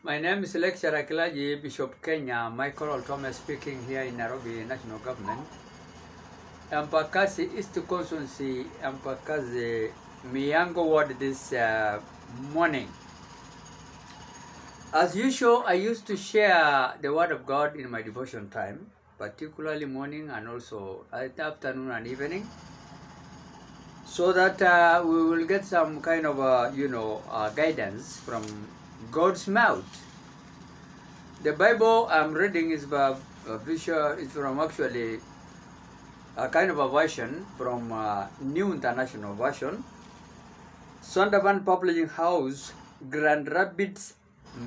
My name is Lecturer Clergy Bishop Kenya Loltome speaking here in Nairobi National Government. Mpakazi East Constituency, Mpakazi Miyango Ward this morning. As usual, I used to share the Word of God in my devotion time, particularly morning and also afternoon and evening, so that we will get some kind of guidance from God's mouth. The Bible I'm reading is from actually a kind of a version from New International Version, Sondervan Publishing House, Grand Rapids,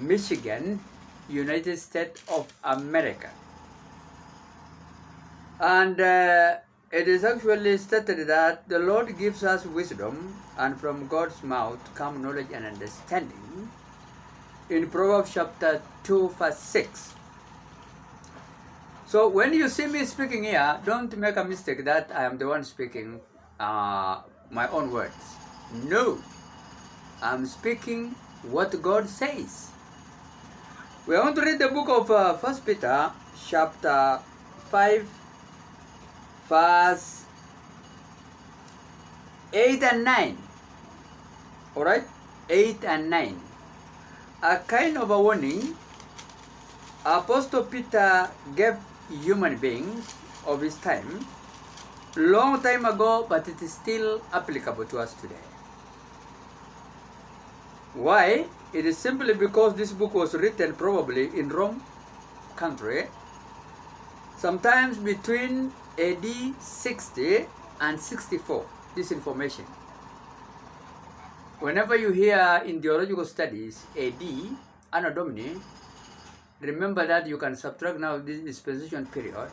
Michigan, United States of America. And it is actually stated that the Lord gives us wisdom, and from God's mouth come knowledge and understanding, in Proverbs chapter 2 verse 6. So when you see me speaking here, don't make a mistake that I am the one speaking my own words. No, I'm speaking what God says. We are going to read the book of 1 Peter chapter 5 verse 8 and 9. Alright? 8 and 9. A kind of a warning Apostle Peter gave human beings of his time long time ago, but it is still applicable to us today. Why? It is simply because this book was written probably in Rome country, sometimes between AD 60 and 64, this information. Whenever you hear in theological studies AD, Anno Domini, remember that you can subtract now this dispensation period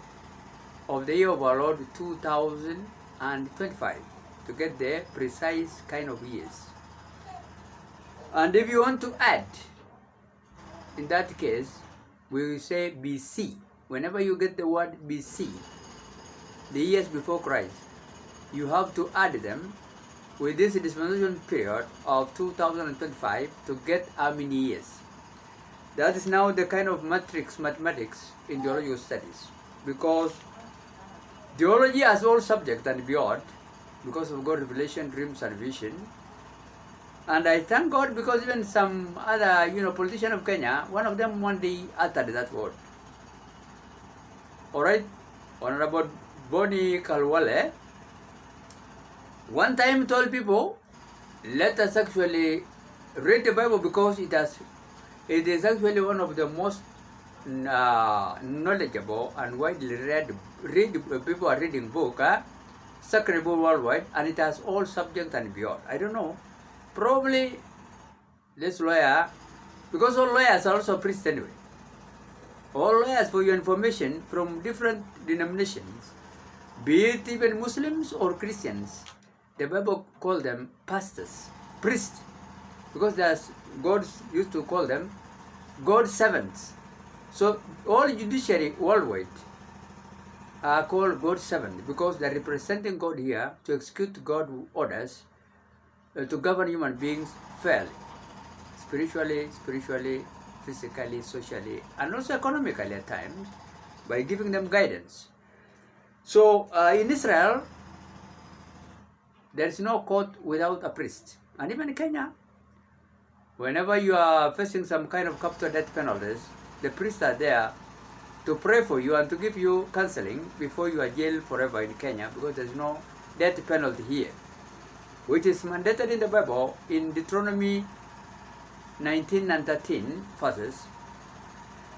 of the year of our Lord 2025 to get the precise kind of years. And if you want to add, in that case, we will say BC. Whenever you get the word BC, the years before Christ, you have to add them with this dispensation period of 2025 to get how many years. That is now the kind of mathematics in theological studies, because theology has all subject and beyond, because of God's revelation, dreams and vision. And I thank God because even some other politician of Kenya, one of them one day uttered that word. Alright, Honorable Boni Kalwale one time told people, let us actually read the Bible because it is actually one of the most knowledgeable and widely read people are reading book, sacred book worldwide, and it has all subject and beyond. I don't know, probably this lawyer, because all lawyers are also priests anyway. All lawyers, for your information, from different denominations, be it even Muslims or Christians, the Bible call them pastors, priests, because God used to call them God's servants. So all judiciary worldwide are called God's servants because they are representing God here to execute God's orders to govern human beings fairly, spiritually, physically, socially, and also economically at times, by giving them guidance. So in Israel, there is no court without a priest. And even in Kenya, whenever you are facing some kind of capital death penalties, the priests are there to pray for you and to give you counseling before you are jailed forever in Kenya, because there is no death penalty here, which is mandated in the Bible in Deuteronomy 19 and 13 verses,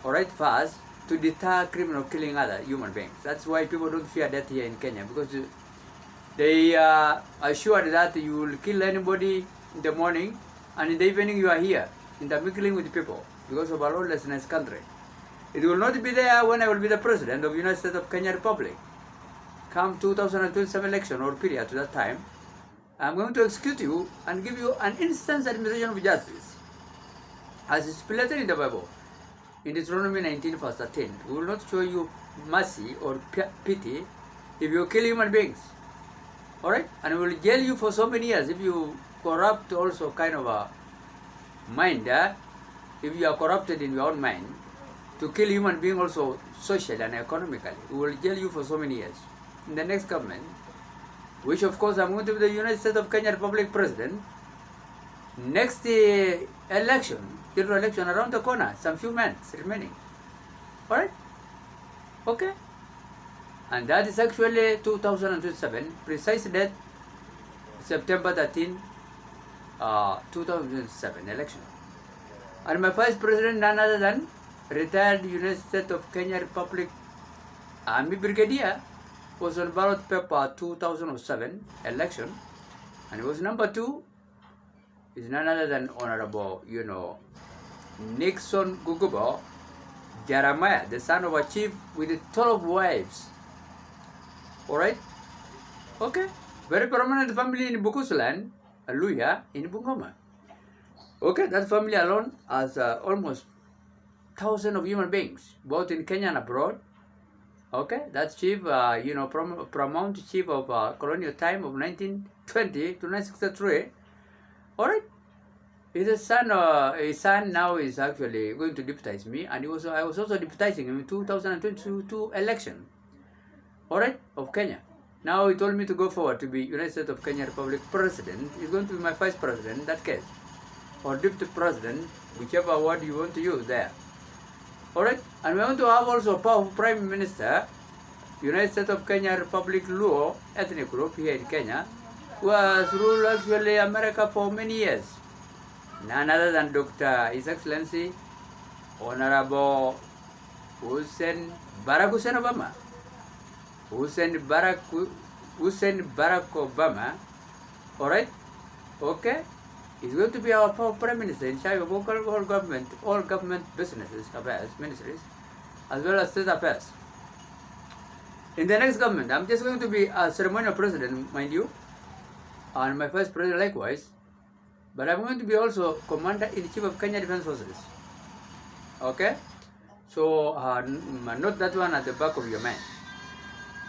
verse, to deter criminal killing other human beings. That's why people don't fear death here in Kenya, because they are assured that you will kill anybody in the morning, and in the evening you are here intermingling with people because of our lawlessness country. It will not be there when I will be the president of the United States of Kenya Republic. Come 2027 election or period to that time, I'm going to execute you and give you an instant administration of justice, as is stipulated in the Bible. In Deuteronomy 19 verse 13, we will not show you mercy or pity if you kill human beings. Alright? And we will jail you for so many years if you corrupt also kind of a mind if you are corrupted in your own mind, to kill human being also socially and economically, we will jail you for so many years. In the next government, which of course I'm going to be the United States of Kenya Republic President, next election, general election around the corner, some few months remaining. Alright? Okay? And that is actually 2027, precise date, September 13, 2007 election. And my vice president, none other than retired United States of Kenya Republic Army Brigadier, was on ballot paper 2007 election, and he was number 2, is none other than Honorable, Nixon Gugubo Jeremiah, the son of a chief with 12 wives. Alright? Okay? Very prominent family in Bukusuland, Luya, in Bungoma. Okay, that family alone has almost 1,000 of human beings, both in Kenya and abroad. Okay, that's chief, paramount chief of colonial time of 1920 to 1963. Alright? His son now is actually going to deputize me, and I was also deputizing him in 2022 election. Alright, of Kenya. Now he told me to go forward to be United States of Kenya Republic President. He's going to be my vice president in that case, or deputy president, whichever word you want to use there. Alright, and we want to have also a powerful Prime Minister, United States of Kenya Republic Luo ethnic group here in Kenya, who has ruled actually America for many years. None other than Dr. His Excellency, Honorable Hussein Barack Hussein Obama. Hussein Barack Obama. Alright? Okay? He's going to be our Prime Minister in charge of all government businesses, affairs, ministries, as well as state affairs. In the next government, I'm just going to be a ceremonial president, mind you, and my first president likewise, but I'm going to be also Commander-in-Chief of Kenya Defense Forces. Okay? So, note that one at the back of your mind.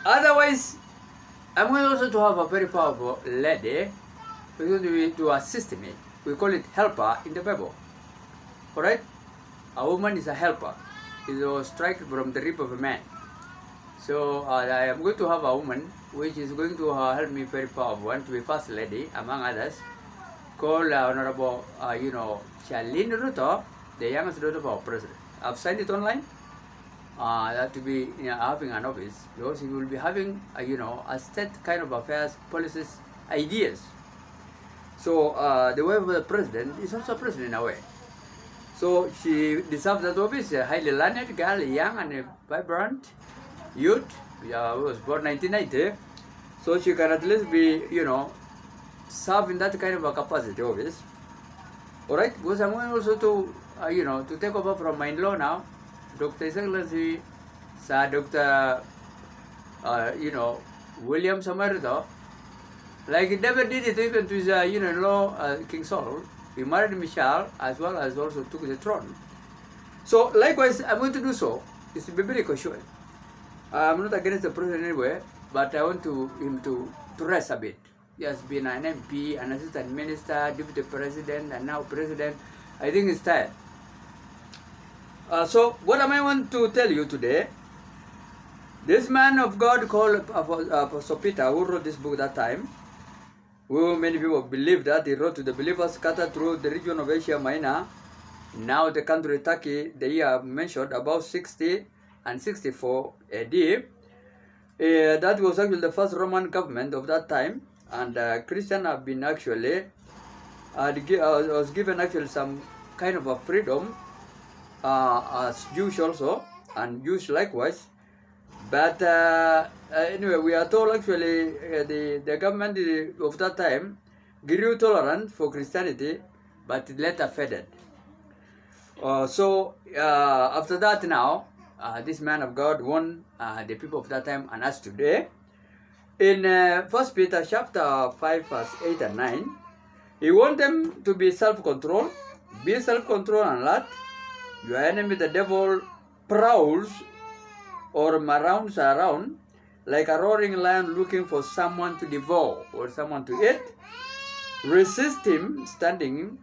Otherwise, I'm going also to have a very powerful lady who's going to be to assist me. We call it helper in the Bible. Alright? A woman is a helper. It's a strike from the rib of a man. So I am going to have a woman which is going to help me very powerful and to be first lady among others, called Honorable Charlene Ruto, the youngest daughter of our president. I've signed it online. That to be having an office, because he will be having a state kind of affairs, policies, ideas. So the wife of the president is also a president in a way. So she deserves that office. A highly learned girl, young and vibrant youth. Was born 1990, so she can at least be serve in that kind of a capacity office. All right, because I'm going also to to take over from my in-law now, Dr. Excellency Sir Dr. William Samarito. Like David did it even to his in-law King Saul. He married Michelle as well as also took the throne. So likewise, I'm going to do so. It's biblical sure. I'm not against the president anyway, but I want him to rest a bit. He has been an MP, an assistant minister, deputy president, and now president. I think he's tired. So what am I want to tell you today? This man of God called Apostle Peter, who wrote this book that time, who many people believe that he wrote to the believers scattered through the region of Asia Minor, now the country Turkey, the year mentioned, about 60 and 64 AD. That was actually the first Roman government of that time, and Christians have been actually, was given actually some kind of a freedom, as Jews also, and Jews likewise. But anyway, we are told actually the government of that time grew tolerant for Christianity, but it later faded. So after that now, this man of God warned the people of that time and us today. In 1 Peter chapter 5 verse 8 and 9, he warned them to be self-controlled, be self-controlled and alert. Your enemy the devil prowls or maroons around like a roaring lion looking for someone to devour or someone to eat. Resist him, standing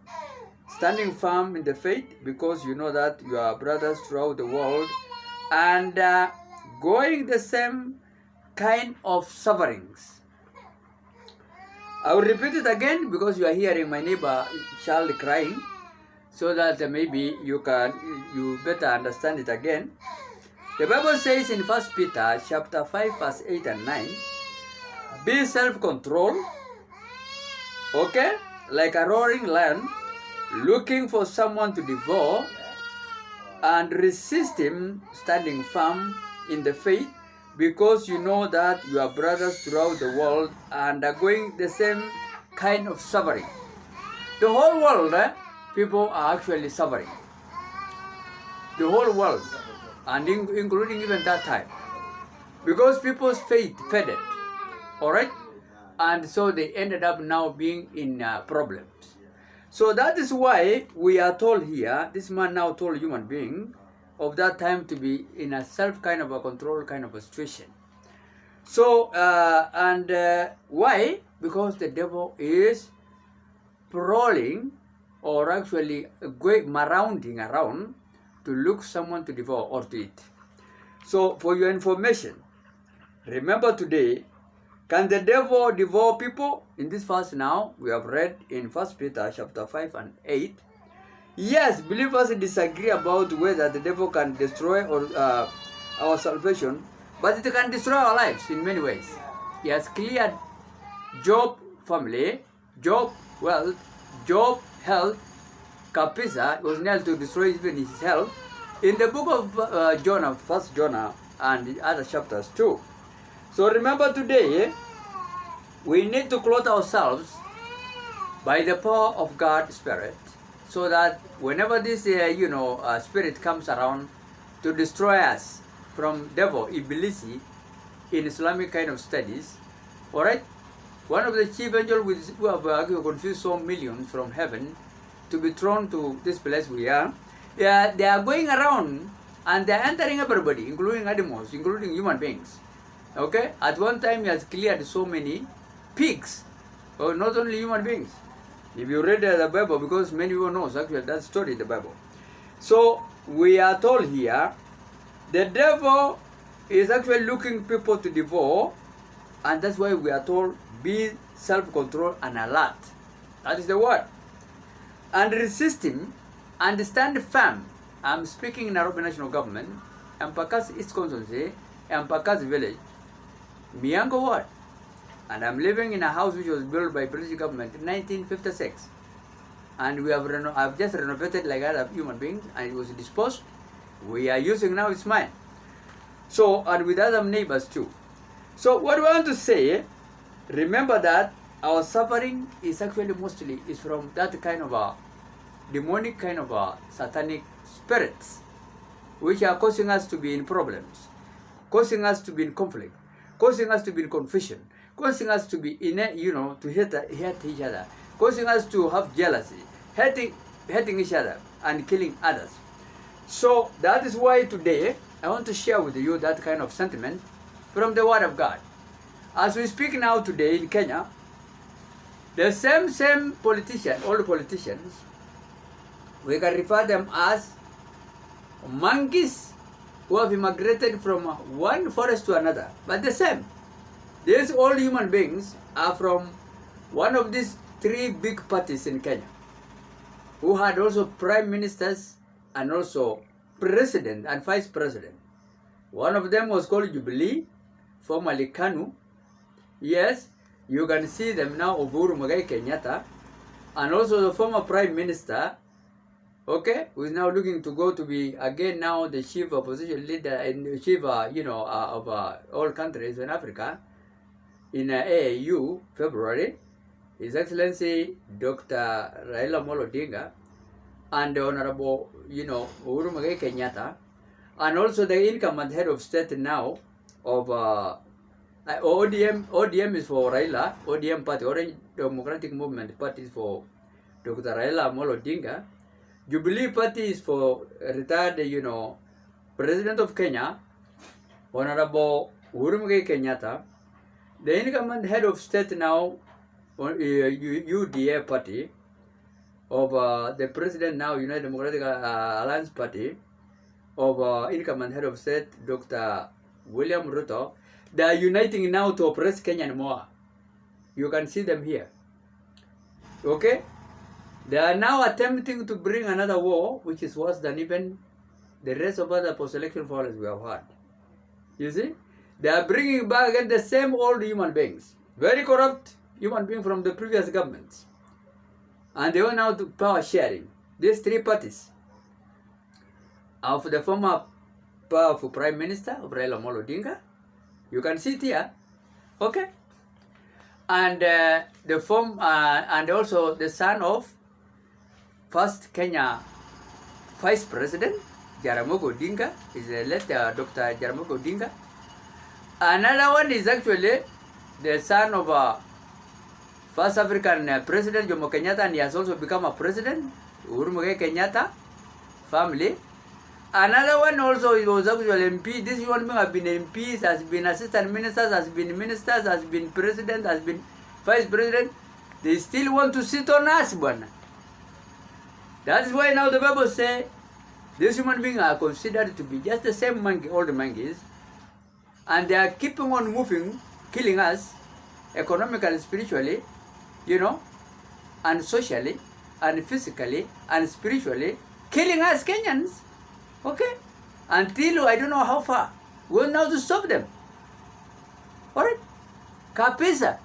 standing firm in the faith, because you know that you are brothers throughout the world, and going the same kind of sufferings. I will repeat it again because you are hearing my neighbor child crying, so that maybe you better understand it again. The Bible says in 1 Peter chapter 5 verse 8 and 9, be self-controlled, okay, like a roaring lion, looking for someone to devour, and resist him, standing firm in the faith, because you know that you are brothers throughout the world and are going the same kind of suffering. The whole world, people are actually suffering. The whole world, and including even that time, because people's faith faded, all right, and so they ended up now being in problems. So that is why we are told here, this man now told human being of that time to be in a self kind of a control kind of a situation. So, why? Because the devil is prowling, or actually rounding around to look someone to devour or to eat. So, for your information, remember today, can the devil devour people? In this verse now, we have read in 1 Peter chapter 5 and 8. Yes, believers disagree about whether the devil can destroy our salvation, but it can destroy our lives in many ways. He has cleared Job family, Job wealth, Job health. Kapisa was nailed to destroy even his health. In the book of Jonah, 1 Jonah, and the other chapters too. So remember today, we need to clothe ourselves by the power of God's Spirit, so that whenever this spirit comes around to destroy us from devil, Iblisi, in Islamic kind of studies, all right, one of the chief angels who have confused so millions from heaven to be thrown to this place we are, they are going around and they are entering everybody, including animals, including human beings. Okay, at one time he has cleared so many pigs, or not only human beings. If you read the Bible, because many people know actually that story in the Bible. So we are told here, the devil is actually looking people to devour, and that's why we are told, be self-controlled and alert. That is the word. And resist him, and stand firm. I'm speaking in Nairobi National Government, Mpakas East Constituency, Mpakas Village, Miango Ward. And I'm living in a house which was built by British government in 1956. And I've just renovated like other human beings, and it was disposed. We are using now, it's mine. So, and with other neighbors too. So what we want to say, remember that our suffering is actually mostly is from that kind of a demonic kind of a satanic spirits, which are causing us to be in problems, causing us to be in conflict, causing us to be in confusion, causing us to be in to hate each other, causing us to have jealousy, hating each other and killing others. So that is why today I want to share with you that kind of sentiment from the Word of God. As we speak now today in Kenya, the same politician, all the politicians, we can refer them as monkeys who have immigrated from one forest to another, but the same. These all human beings are from one of these three big parties in Kenya, who had also prime ministers and also president and vice president. One of them was called Jubilee, formerly KANU. Yes, you can see them now, Uhuru Muigai Kenyatta, and also the former prime minister, okay, who is now looking to go to be again now the chief opposition leader and the chief, of all countries in Africa, in AAU, February, His Excellency Dr. Raila Amolo Odinga, and the Honorable, Uhuru Muigai Kenyatta, and also the incumbent head of state now of ODM is for Raila, ODM party, Orange Democratic Movement party is for Dr. Raila Amolo Odinga. Jubilee party is for retired, President of Kenya, Honorable Uhuru Muigai Kenyatta. The incumbent head of state now, UDA party, of the president now, United Democratic Alliance Party, of incoming head of state, Dr. William Ruto, they are uniting now to oppress Kenya more. You can see them here. Okay? They are now attempting to bring another war, which is worse than even the rest of other post-election violence we have had. You see? They are bringing back again the same old human beings. Very corrupt human beings from the previous governments. And they want now to power sharing. These three parties of the former powerful Prime Minister of Raila Amolo Odinga. You can see it here. Okay? And the form and also the son of first Kenya Vice President Jaramogi Odinga is the late Dr. Jaramogi Odinga. Another one is actually the son of first African President Jomo Kenyatta, and he has also become a president, Uhuru Muigai Kenyatta family. Another one also was actually MP. This one have been MPs, has been assistant ministers, has been ministers, has been president, has been vice president. They still want to sit on us, bwana. That's why now the Bible say these human beings are considered to be just the same monkey, all the monkeys, and they are keeping on moving, killing us economically, spiritually, you know, and socially, and physically, and spiritually, killing us Kenyans. Okay? Until I don't know how far. We want now to stop them. Alright? Kapisa.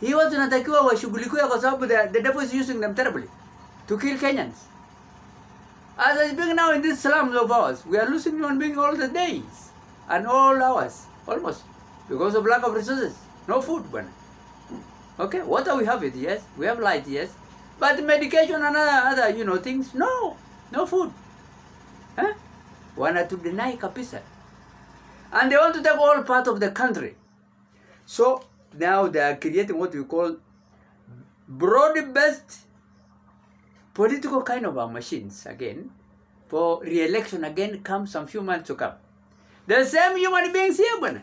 Hii watu natakiwa washughulikiwe kwa sababu the devil is using them terribly to kill Kenyans. As I speak now in these slums of ours, we are losing human beings all the days and all hours, almost, because of lack of resources. No food, bwana. Okay? Water we have it, yes. We have light, yes. But medication and other you know, things, no. No food. Huh? Wanna to deny kapisa. And they want to take all part of the country. So now they are creating what we call broad-based political kind of machines again for re-election again come some few months to come. The same human beings here, bwana.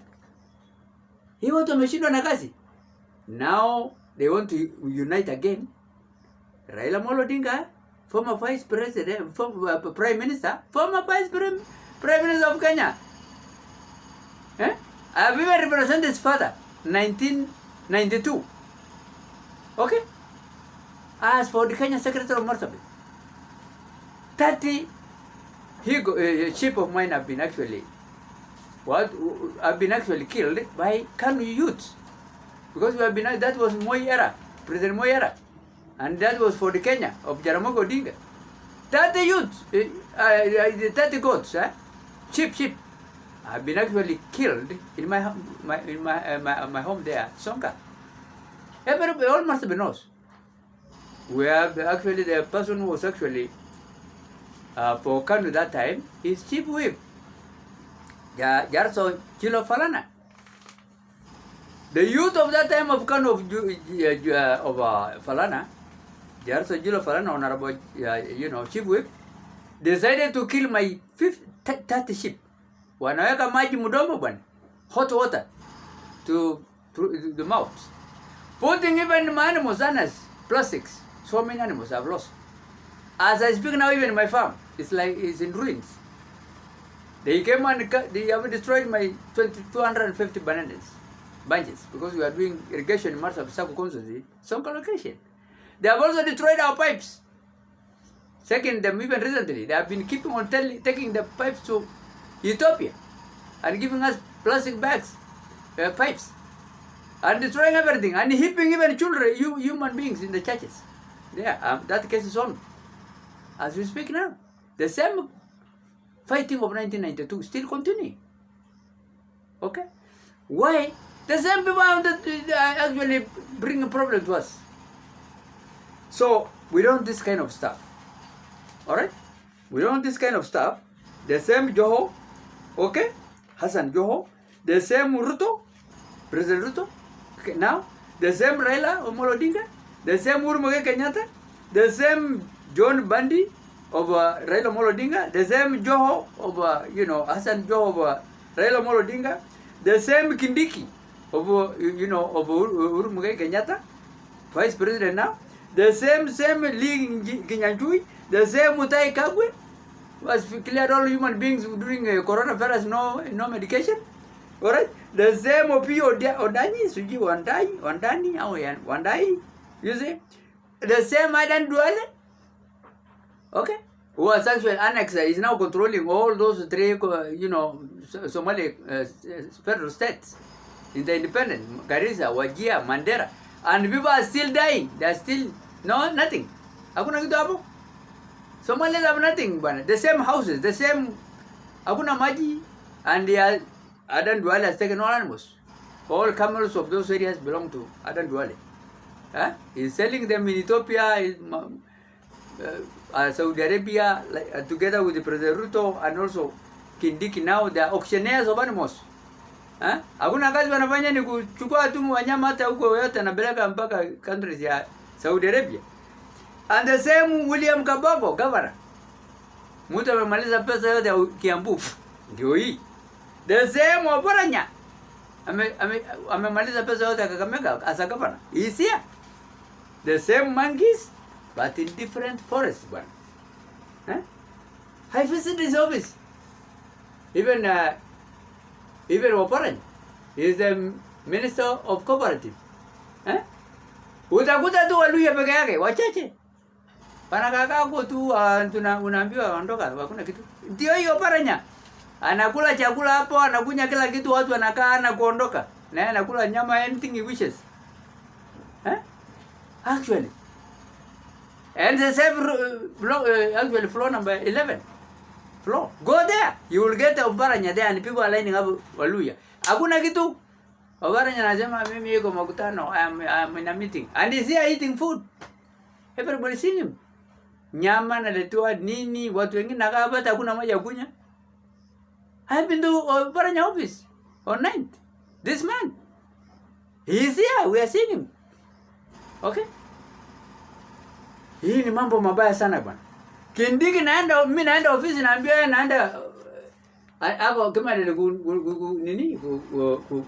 He want to machine on a kazi. Now they want to unite again. Raila Amolo Odinga, former vice president, former prime minister, former prime minister of Kenya. Eh? I've even represented his father, 1992. Okay? As for the Kenya Secretary of Marsabit, 30 sheep of mine have been actually killed by Kanu youths. Because we have been, that was Moi era, President Moi era. And that was for the Kenya of Jaramogi Odinga. 30 youths, 30 goats, sheep, have been actually killed in my home there, Songa. Everybody, all Marsabit knows. We have actually the person who was actually for Kanu that time is chief whip, Jarso Chilo Falana. The youth of that time of Kanu of Falana, Jarso Chilo Falana, honorable, chief whip, decided to kill my 30 sheep. Wanaweka maji mdomo bwana, hot water to the mouth, putting even my animals as plastics. So many animals I've lost. As I speak now, even my farm, it's in ruins. They came and they have destroyed my 250 bananas bunches because we are doing irrigation in Marsabit Constituency, Songa location. They have also destroyed our pipes. Second, them even recently, they have been keeping on taking the pipes to Ethiopia and giving us plastic bags, pipes, and destroying everything and heaping even children, human beings in the churches. Yeah, that case is on. As we speak now, the same fighting of 1992 still continuing. Okay? Why? The same people that actually bring a problem to us. So, we don't want this kind of stuff. Alright? We don't want this kind of stuff. The same Joho, okay? Hassan Joho, the same Ruto, President Ruto, okay, now, the same Raila Amolo Odinga, the same Uhuru Muigai Kenyatta, the same John Bandi of Raila Amolo Odinga, the same Joho of, Hassan Joho of Raila Amolo Odinga, the same Kindiki of, of Uhuru Muigai Kenyatta, Vice President now, The same Lee Kinyanjui, the same Mutai Kagwe was cleared all human beings during coronavirus, no medication. Alright? The same Opio Odani, Suji Wandai, you see? The same Adan Duale, okay? Who was actually Annex is now controlling all those three, Somali federal states in the independent, Garissa, Wajir, Mandera. And people are still dying. They are still, nothing. Hakuna kitu hapo. Somalis have nothing, bana. The same houses, the same, hakuna maji, and Adan Duale has taken all animals. All camels of those areas belong to Adan Duale. He's selling them in Ethiopia, Saudi Arabia, together with the President Ruto, and also Kindiki now, they are auctioneers of animals. Hakuna kazi wanafanya ni kuchukua tu wanyama hata huko yote na beleka mpaka countries ya Saudi Arabia. And the same William Kabogo, governor. Mtu amemaliza pesa yote ya Kiambu. Ndio hii. The same Oparanya. Amemaliza pesa yote ya Kakamega as a governor. He's here. The same monkeys, but in different forests, bwana. I visited his office. Even Oparanya is the Minister of Cooperative. Utakuta tu Waluya peke yake, wachache. Panakaa huko tu unaambiwa ondoka, hakuna kitu. Ndio hiyo Oparanya. Anakula chakula hapo, anakunya kila kitu, watu wanakaa na kuondoka. Na yeye anakula nyama, anything he wishes. Actually. And the same actually floor number 11. Floor. Go there. You will get Oparanya there and people are lining up Waluya. Hakuna kitu. Oparanya anasema mimi yuko makutano. I'm in a meeting. And he's here eating food. Everybody seeing him. Nyama naletewa nini, watu wengine nakaa hapa hakuna maji ya kunywa. I've been to Oparanya office on 9th. This man. He is here. We are seeing him. Okay? Hii ni mambo mabaya sana bwana. Kindiki mimi naenda ofisi naambia yeye naenda hapo kama ile nini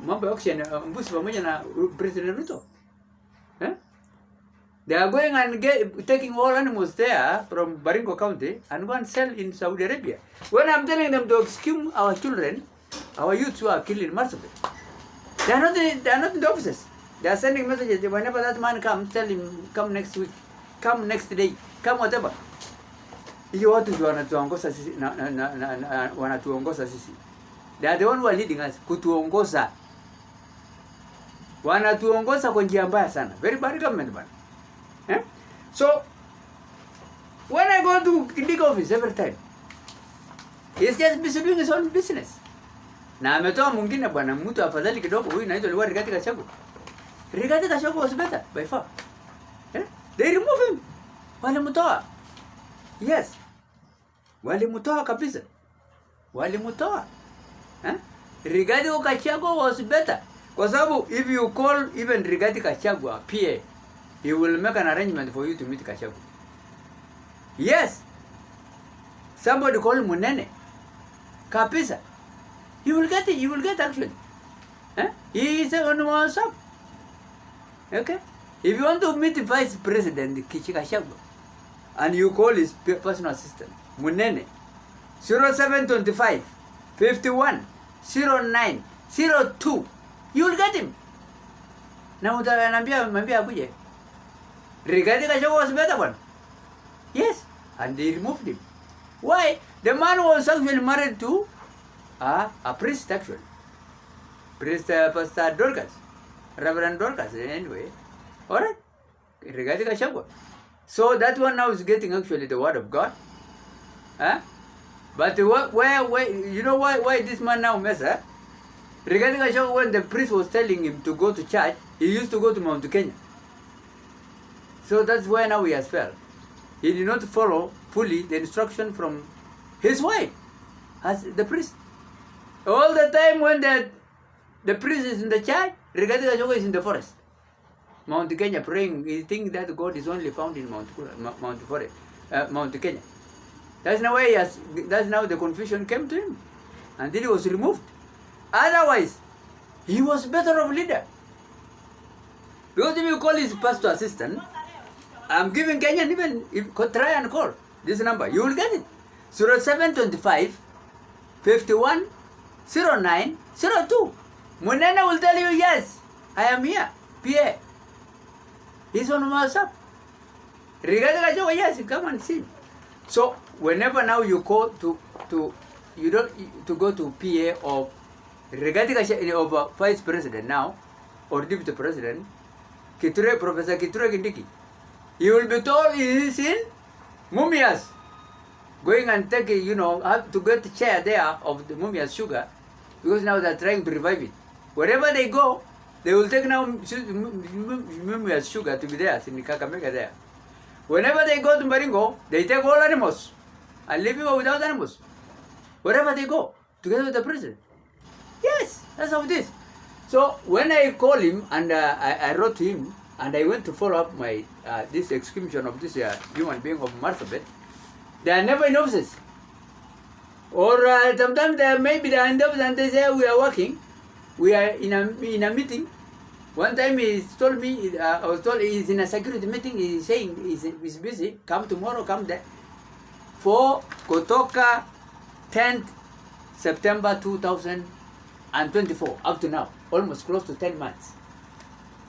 mambo ya auction mbusi pamoja na President Ruto. They are going and taking all animals there from Baringo County and go and sell in Saudi Arabia. When I'm telling them to exhume our children, our youths who are killed in Marsabit, they are not in the offices. They are sending messages. Whenever that man comes, tell him, come next week, come next day, come whatever. Hiyo watu ndio wanatuongoza sisi wanatuongoza sisi. They are the one who are leading us kutuongoza. Wanatuongoza kwa njia mbaya sana. Very bad government man. So when I go to Kindiki office every time, he's just busy doing his own business. Na ametoa mwingine bwana, mtu afadhali kidogo, huyu anaitwa Liwari Rigathi Gachagua. Rigathi Gachagua was better by far. They remove him. Walimtoa. Yes. Walimtoa kabisa. Walimtoa. Rigathi Gachagua was better. Kwa sababu if you call even Rigathi Gachagua PA, he will make an arrangement for you to meet Gachagua. Yes. Somebody call Munene. Kabisa. You will get it. You will get actually. He is on WhatsApp. Okay. If you want to meet the Vice President Gachagua, and you call his personal assistant, Munene, 0725 51 09 02, you will get him. Na mwambia akuje. Rigathi Gachagua was better one. Yes, and they removed him. Why? The man was actually married to a priest actually. Priest Pastor Dorcas, Reverend Dorcas anyway. Alright? Rigathi Gachagua. So that one now is getting actually the word of God. But where you know why this man now mess up? Rigathi Gachagua, when the priest was telling him to go to church, he used to go to Mount Kenya. So that's why now he has failed. He did not follow fully the instruction from his wife as the priest. All the time when the priest is in the church, Rigathi Gachagua is in the forest. Mount Kenya praying. He thinks that God is only found in Mount Kenya. That's now why that's now the confusion came to him. And then he was removed. Otherwise, he was better of leader. Because if you call his pastor assistant, I'm giving Kenyan even, if try and call this number, you will get it. 0725 51 09 02. Munena will tell you, yes, I am here, PA. He's on WhatsApp. Regarding yes, come and see. So whenever now you go to you don't to go to PA of regarding of Vice President now or Deputy President, Professor Kithure Kindiki, you will be told he is in Mumias. Going and take, have to get the chair there of the Mumias sugar, because now they're trying to revive it. Wherever they go, they will take now Mumias sugar to be there, in the Kakamega there. Whenever they go to Baringo, they take all animals and leave people without animals. Wherever they go, together with the president. Yes, that's how it is. So when I called him and I wrote to him and I went to follow up my this execution of this human being of Marsabit, they are never in offices. Or sometimes maybe they are in office and they say we are working, we are in a meeting. One time he told me, I was told he's in a security meeting, he's saying he's busy, come tomorrow, come there. For Kotoka 10th September 2024, up to now, almost close to 10 months.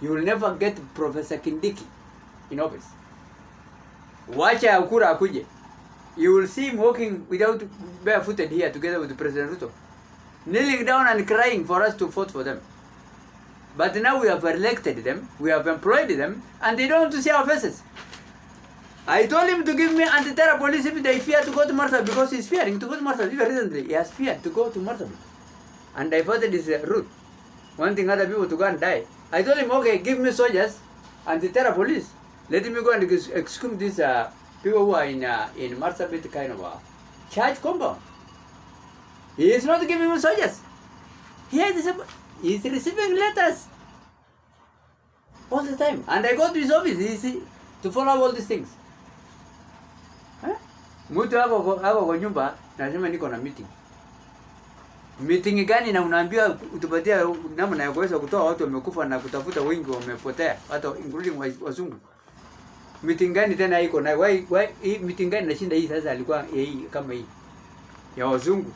You will never get Professor Kindiki in office. Wacha Ukura akuje. You will see him walking without barefooted here together with President Ruto, kneeling down and crying for us to vote for them. But now we have elected them, we have employed them, and they don't want to see our faces. I told him to give me anti-terror police if they fear to go to Marsabit, because he's fearing to go to Marsabit. Even recently, he has feared to go to Marsabit. And I thought it is route, wanting other people to go and die. I told him, okay, give me soldiers, anti-terror police. Let me go and exhume these people who are in Marsabit kind of a church compound. He is not giving me soldiers. He's receiving letters all the time. And I go to his office to follow all these things. Mtu hapo kwa nyumba, nasema niko na meeting. Meeting gani na unaambiwa utupatia namna ya kuweza kutoa watu wamekufa na kutafuta wengi wamepotea, hata including wazungu. Meeting gani tena iko na why hii meeting gani nashinda hii sasa alikuwa hii kama hii ya wazungu.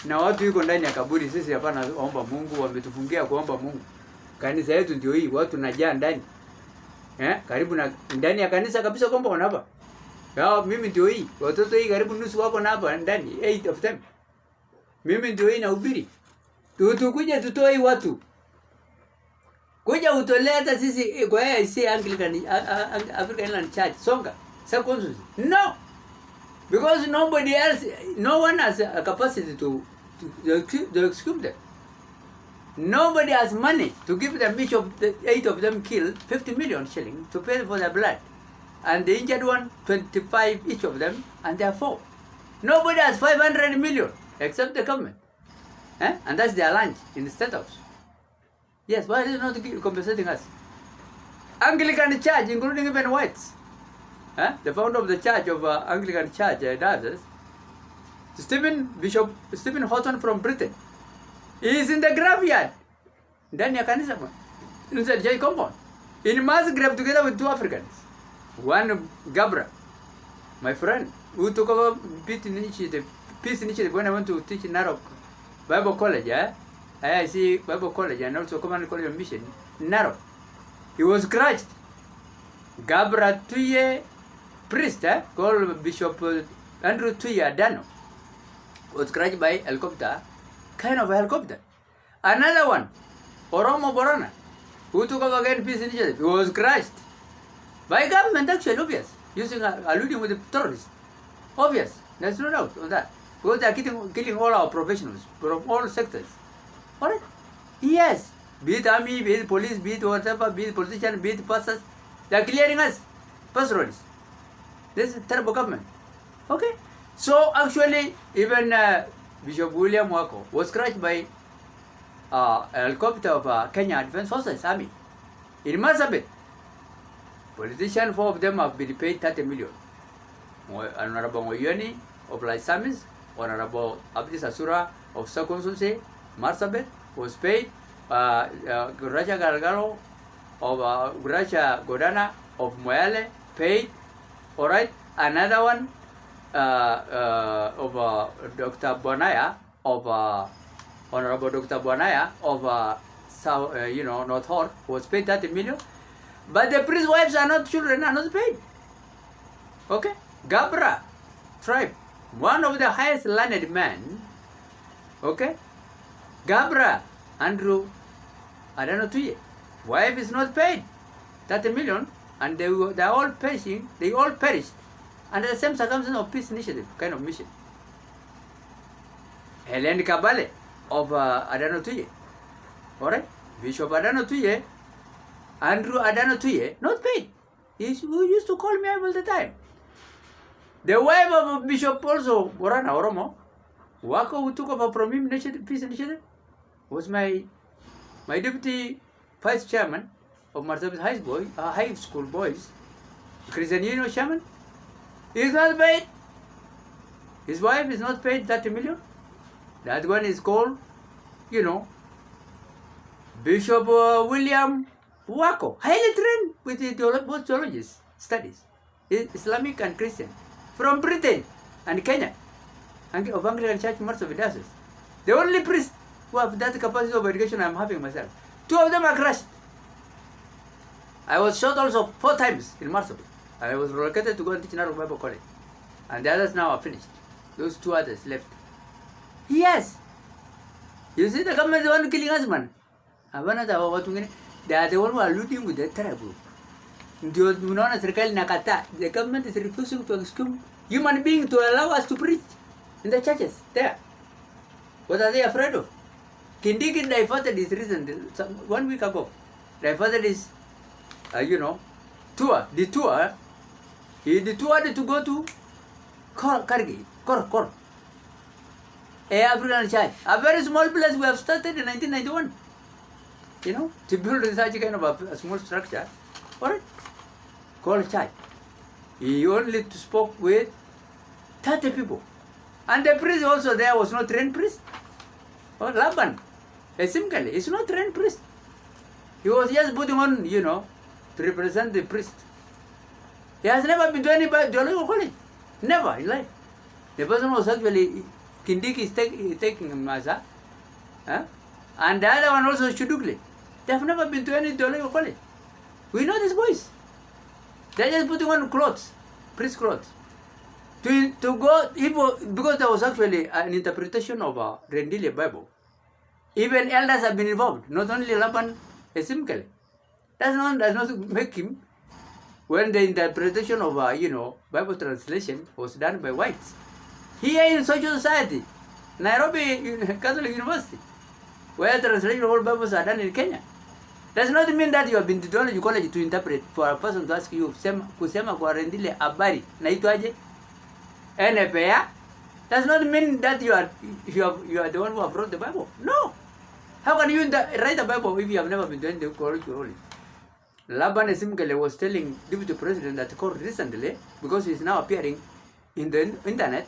Na watu yuko ndani ya kaburi, sisi hapana omba Mungu, wametufungia kuomba Mungu. Kanisa yetu ndio hii, watu najaa ndani. Karibu na ndani ya kanisa kabisa kwamba wana hapa. Mimi ndio hii, watoto hii karibu nusu wako na hapa ndani, 8 of them. Mimi ndio hii nahubiri. Tukuje tutoe hii watu. Kuja utoleta sisi kwa AIC Anglican African Church Songa, Constituency. No. Because nobody else, no one has a capacity to exhume them. Nobody has money to give them, each of the 8 of them killed, 50 million shillings to pay for their blood. And the injured one, 25 each of them, and they are 4. Nobody has 500 million except the government. And that's their lunch in the State House. Yes, why are they not compensating us? Anglican Church, including even whites. The founder of the church of Anglican Church, Diocese, Bishop Stephen Houghton from Britain. He is in the graveyard. Ndani ya kanisa inside J compound. In mass grave together with 2 Africans. One Gabra, my friend, who took over peace initiative when I went to teach in Narok Bible College, I see Bible College and also Command College of Mission, Narok. He was crushed. Gabra Tuye priest called Bishop Andrew Tuya Dano was crushed by helicopter, kind of a helicopter. Another one, Oromo Borana, who took over again peace initiative, he was crushed by government, actually, obvious, alluding with the terrorists. Obvious, there's no doubt on that. Because they are killing all our professionals from all sectors. Alright? Yes, be it army, be it police, be it whatever, be it politician, be it pastors, they are clearing us, pastoralists. This is a terrible government. Okay? So actually, even Bishop William Wako was crushed by a helicopter of Kenya Defense Forces Army in Marsabit. Politicians, 4 of them have been paid 30 million. Honorable Moyoni of Laisamis, Honorable Abdi Sasura of Constituency Marsabit was paid. Guracha Galgalo of Guracha Godana of Moyale paid. All right. Another one of Dr. Bonaya, of Honorable Dr. Bonaya of South, North Hall, was paid 30 million. But the priest wives are not children, are not paid. Okay. Gabra tribe, one of the highest learned men. Okay. Gabra Andrew, I don't know, 2 years. Wife is not paid 30 million, and they are all perishing. They all perished under the same circumstance of peace initiative kind of mission. Helen Kabale of Adano Tuye. Alright? Bishop Adano Tuye, Andrew Adano Tuye, not paid. Who used to call me all the time. The wife of Bishop also, Borana Oromo, Wako, who took over from him peace initiative, was my deputy vice chairman of Marsabit High School boys, Christian Union chairman. He is not paid. His wife is not paid 30 million. That one is called, Bishop William Wako, highly trained with both theologies, studies, Islamic and Christian, from Britain and Kenya, of Anglican Church Marsabit Diocese. The only priest who have that capacity of education I am having myself. 2 of them are crushed. I was shot also 4 times in Marsabit. I was relocated to go and teach in Narok Bible College. And the others now are finished. Those 2 others left. Yes. You see, the government is the one killing us, man. They are the one who are looting with the tribe. The government is refusing to exclude human beings to allow us to preach in the churches there. What are they afraid of? Kindiki diverted his reason 1 week ago. Diverted his, tour. The tour, he detoured to go to Clergy, Kor. A African church. A very small place we have started in 1991. To build such kind of a small structure. Alright? Called church. He only spoke with 30 people. And the priest also there was not trained priest. Laban. Simply, he's not trained priest. He was just putting on, to represent the priest. He has never been to any theological college. Never in life. The person was actually, Kindiki is taking Maasai. And the other one also Shudukli. They have never been to any theological college. We know these boys. They're just putting on clothes, priest clothes. To go, because there was actually an interpretation of a Rendile Bible. Even elders have been involved, not only Laban Esimkele. Does not make him, when the interpretation of Bible translation was done by whites. Here in Social Society, Nairobi Catholic University, where translation of all Bibles are done in Kenya. Does not mean that you have been to theology college to interpret for a person to ask you, kusema kwa Rendile habari, naitwaje? NPA. Does not mean that you are the one who have wrote the Bible. No. How can you write a Bible if you have never been doing the college? Laban Esimkele was telling Deputy President that called recently, because he's now appearing in the internet.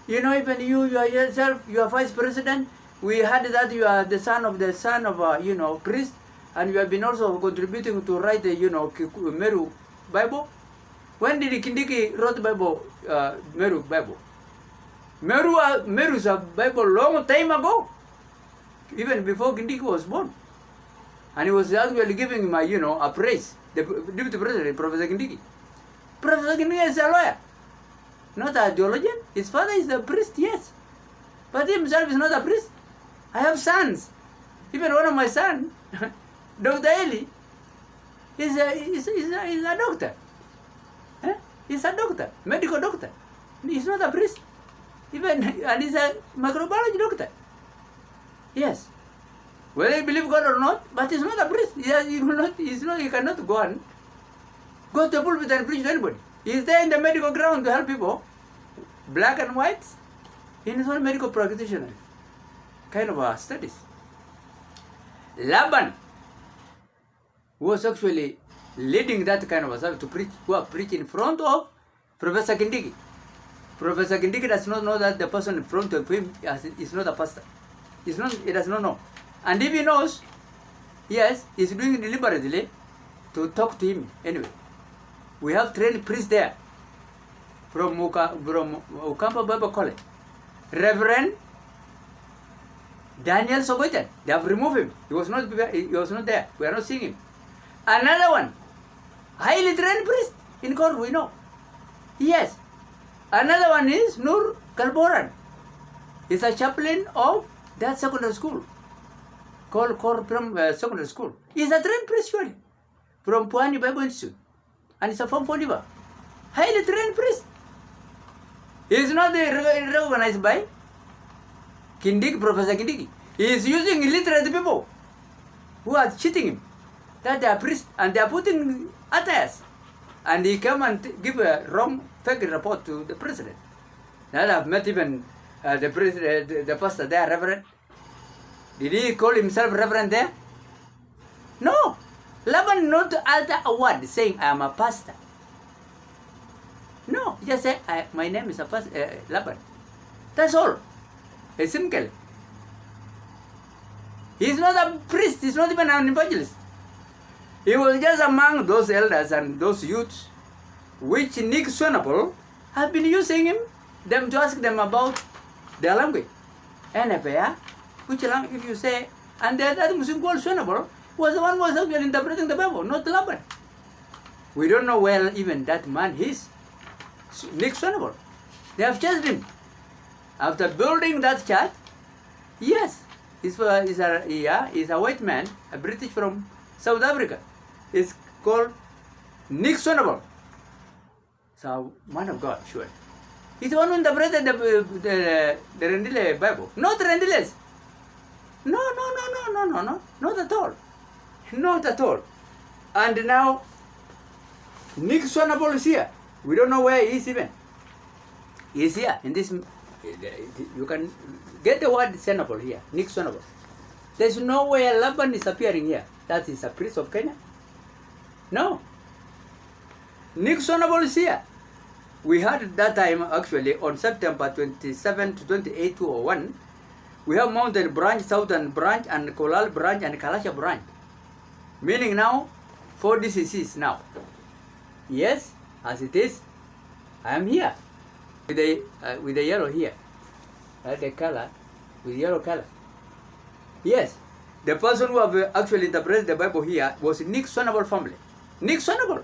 Even you are yourself, you are Vice President. We heard that you are the son of a priest, and you have been also contributing to write the Meru Bible. When did Kindiki wrote the Bible, Meru Bible? Meru's a Bible long time ago, even before Kindiki was born. And he was actually giving him a praise, the Deputy President, Professor Kindiki. Professor Kindiki is a lawyer, not a theologian. His father is a priest, yes. But he himself is not a priest. I have sons. Even one of my sons, Dr. Eli, is a doctor. He's a doctor, medical doctor. He's not a priest. And he's a microbiology doctor. Yes. Whether you believe God or not, but he's not a priest. He cannot go to the pulpit and preach to anybody. He's there in the medical ground to help people, black and whites. He is not a medical practitioner. Kind of studies. Laban was actually leading that kind of a service to preach, who are preaching in front of Professor Kindiki. Professor Kindiki does not know that the person in front of him is not a pastor. He does not know. And if he knows, yes, he's doing it deliberately to talk to him anyway. We have trained priests there from Ukampa Bible College. Reverend Daniel Sogoitan. They have removed him. He was not there. We are not seeing him. Another one, highly trained priest in Kor, we know. Yes. Another one is Nur Kalboran. He's a chaplain of that secondary school called Kor Secondary School. He's a trained priest surely from Pwani Bible Institute. And he's a form believer. Highly trained priest. He is not recognized by Kindiki, Professor Kindiki. He is using illiterate people who are cheating him. That they are priests and they are putting attires. And he come and give a wrong, fake report to the president. Now I've met even the president, the pastor there, Reverend. Did he call himself Reverend there? No. Laban not alter a word saying I am a pastor. No, he just say my name is a pastor, Laban. That's all. It's simple. He's not a priest. He's not even an evangelist. He was just among those elders and those youths which Nick Swanepoel have been using them to ask them about their language. And which language if you say, and that Muslim called Swanepoel was the one who was actually interpreting the Bible, not Laban. We don't know where even that man is. Nick Swanepoel. They have chased him. After building that church, yes, he's a white man, a British from South Africa. It's called Nick Swanepoel. So, man of God, sure. He's the one who interpreted the Rendile Bible. Not Rendiles. No, not at all. Not at all. And now, Nick Swanepoel is here. We don't know where he is even. He's here in this. You can get the word Swanepoel here. Nick Swanepoel. There's nowhere Laban is appearing here. That is a priest of Kenya. No. Nick Swanepoel is here. We had that time actually on September 27 to 28, 2001. We have Mountain Branch, Southern Branch, and Kolal Branch, and Kalasha Branch. Meaning now, 4 DCCs now. Yes, as it is, I am here. With the yellow here. That's the color, with yellow color. Yes, the person who have actually interpreted the Bible here was Nick Swanepoel family. Nick Swanepoel.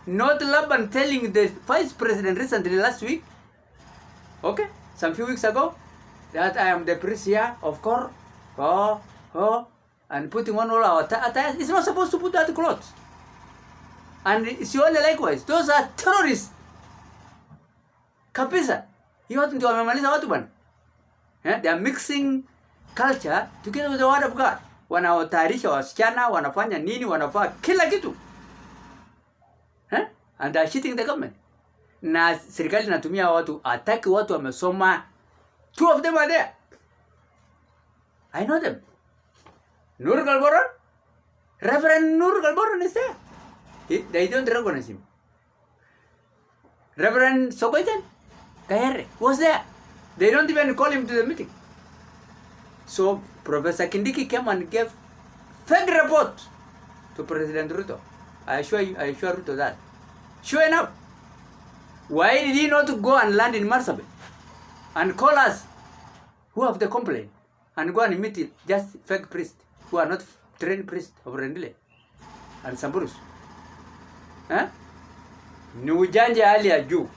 Not Laban telling the vice president recently last week, okay, some few weeks ago, that I am the priest here of Kor, and putting on all our attires. It's not supposed to put that clothes. And Siole likewise, those are terrorists. Kabisa. Hiyo watu ndio wamemaliza watu bwana. They are mixing culture together with the word of God. Wanaotayarisha wasichana, wanafanya nini, wanafanya kila kitu. And they are cheating the government. Na serikali inatumia watu, ataki watu wamesoma. 2 of them are there. I know them. Nur Galboran, Reverend Nur Galboran is there. They don't recognize him. Reverend Sogoitan Kayere was there. They don't even call him to the meeting. So Professor Kindiki came and gave fake report to President Ruto. I assure Ruto that. Sure enough, why did he not go and land in Marsabit and call us who have the complaint and go and meet just fake priests who are not trained priests of Rendile and Samburus? Ni ujanja hali ya juu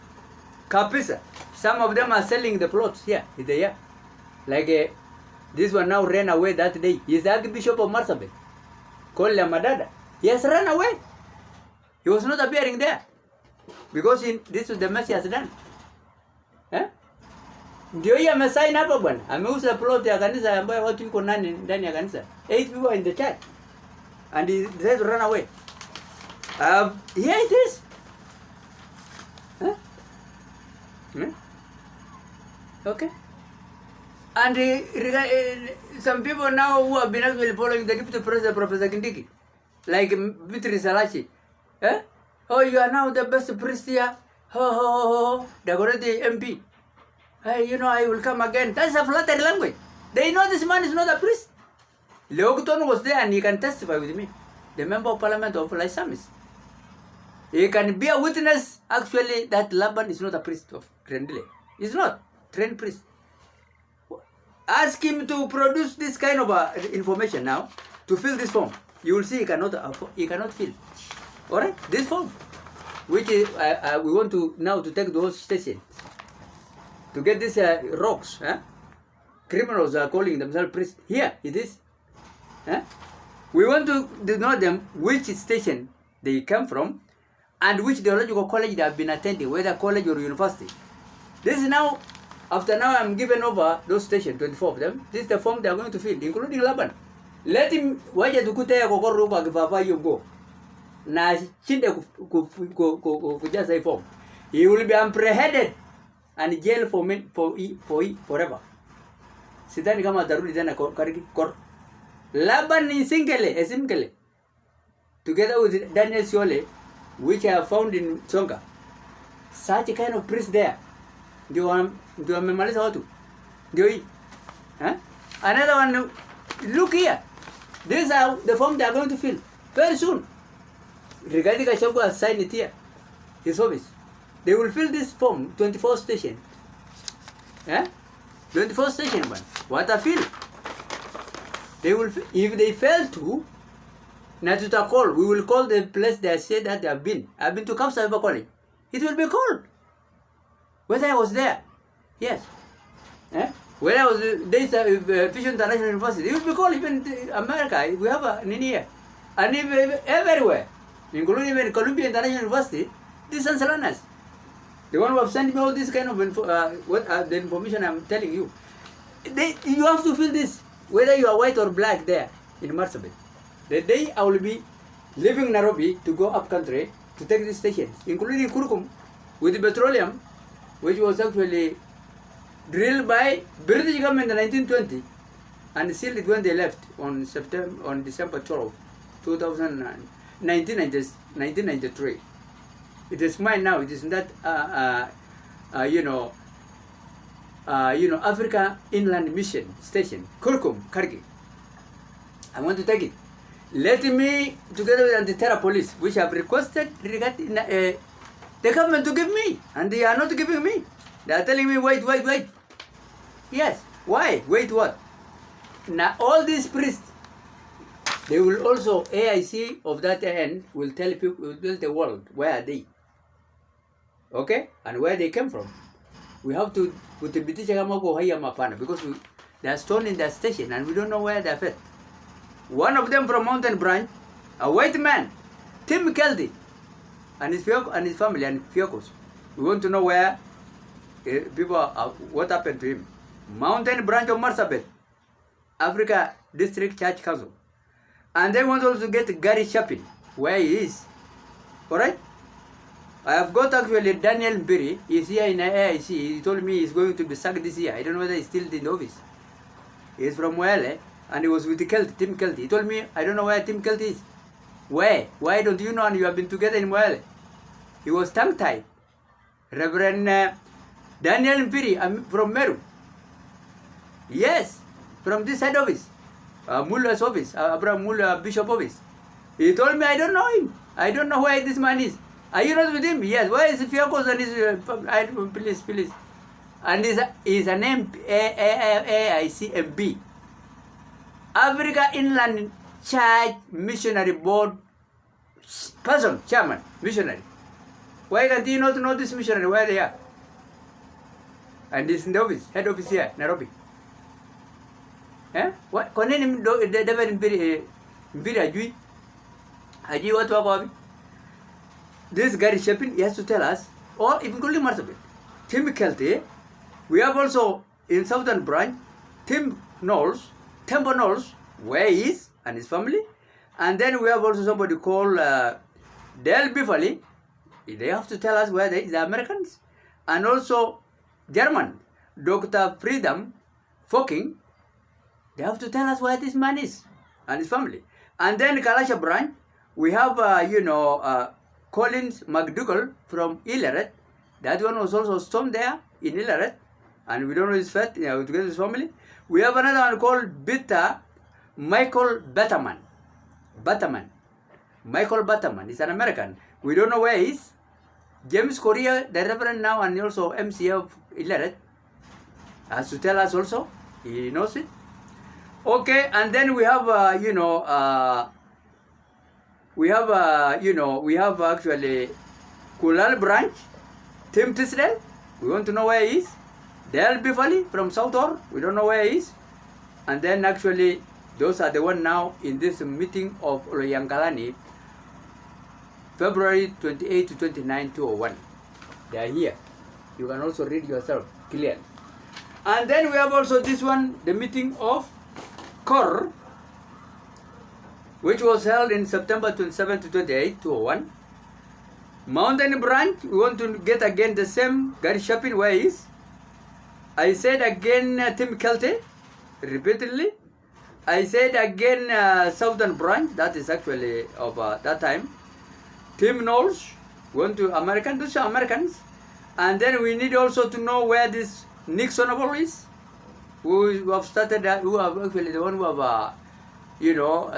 kabisa. Some of them are selling the plots here in the year. Like this one now ran away that day. He's the Archbishop of Marsabit, called Madada. He has run away. He was not appearing there because this is the mess he has done. Ndio hii amesign hapa bwana. Ameuza plot ya kanisa ambayo watu yuko ndani ya kanisa. 8 people in the church. And he said run away. Here it is. Okay. And some people now who have been actually following the deputy president, Professor Kindiki, like Vitri Salachi. Oh, you are now the best priest here. They're already MP. Hey, I will come again. That's a flattery language. They know this man is not a priest. Leogton was there and he can testify with me. The member of parliament of Lysamis. He can be a witness, actually, that Laban is not a priest of Rendile. He's not trained priest. Ask him to produce this kind of information now, to fill this form. You will see he cannot fill. All right, this form, which is, we want to now to take those stations to get these rocks. Criminals are calling themselves priests. Here it is. We want to know them which station they come from and which theological college they have been attending, whether college or university. This is now, after now I'm given over those stations, 24 of them. This is the form they are going to fill, including Laban. Let him waje tukute kokoro kwa kifafa yongo. Na shinde kujaza hii form. He will be apprehended and jailed forever. Sidhani kama atarudi tena kor. Laban ni Esimkele, together with Daniel Siole, which I have found in Songa. Such a kind of priest there. Ndio wamemaliza watu. Ndio hii. Another one, look here. These are the form they are going to fill very soon. Rigathi Gachagua has signed it here, his office. They will fill this form, 24 station. 24 station, man. What a fill. They will, if they fail to, call, we will call the place they said that they have been. I've been to Kapsa College. It will be called. Whether I was there. Yes. When I was days Fish International University, it will be called even America. We have a here. And even everywhere, including even Columbia International University, these are Salanas. The one who have sent me all this kind of the information I'm telling you. You have to feel this, whether you are white or black there in Marsabit. The day I will be leaving Nairobi to go up country to take these stations, including Kurukum, with the petroleum, which was actually drilled by British government in 1920 and sealed it when they left on December 12, 1993. It is mine now. It is in that Africa Inland Mission Station, Clergy. I want to take it. Let me, together with anti-terror police, which have requested regarding the government to give me, and they are not giving me. They are telling me, wait. Yes, why? Wait what? Now all these priests, they will also, AIC of that end, will tell people, will tell the world, where are they? Okay? And where they came from. We have to put the British because they are stored in their station and we don't know where they are fed. One of them from Mountain Branch, a white man, Tim Kelty, and his family and Fiocos. We want to know where people are, what happened to him. Mountain Branch of Marsabit, Africa District Church Council. And they want also to get Gary Chapin, where he is. Alright? I have got actually Daniel Mbiri. He's here in AIC. He told me he's going to be sacked this year. I don't know whether he's still in the office. He's from Wele, and he was with Tim Kelty. He told me, I don't know where Tim Kelty is. Where? Why don't you know? And you have been together in Wele. He was tongue-tied. Reverend Daniel Mbiri from Meru. Yes, from this head office. Mullah's office, Abraham Mullah Bishop office. He told me, I don't know him. I don't know where this man is. Are you not with him? Yes. Where is Fiocos and his, please. And his name AICMB. Africa Inland Church Missionary Board person, chairman, missionary. Why can't you not know this missionary, where they are? And he's in the office, head office here, Nairobi. What? Kwa nini David Mbiri ajui? Ajui watu wako wapi? This Gary Chapin, he has to tell us, or including Marsabit. Tim Kelty, we have also in Southern Branch, Tembo Knowles, where he is and his family. And then we have also somebody called Del Biffali. They have to tell us where they are, the Americans. And also German, Dr. Freedom Focking. They have to tell us where this man is and his family. And then Kalasha Branch, we have, Collins McDougall from Ileret. That one was also stormed there in Ileret. And we don't know his fate, together with his family. We have another one called Michael Batterman. Michael Batterman is an American. We don't know where he is. James Korea, the Reverend now and also MCA of Ileret, has to tell us also. He knows it. Okay, and then we have, we have actually Kulal branch, Tim Tisdale. We want to know where he is. Del Bifali from South Or, we don't know where he is. And then actually, those are the one now in this meeting of Oloyangalani, February 28 to 29, 2001. They are here. You can also read yourself clearly. And then we have also this one, the meeting of Kor, which was held in September 27 to 28, 2001. Mountain branch, we want to get again the same Gary Shapin where he is. I said again Tim Kelte, repeatedly. I said again Southern branch, that is actually of that time. Tim Knowles, went to American, those are Americans. And then we need also to know where this Nick Sonable is, who have started, who have actually the one who have,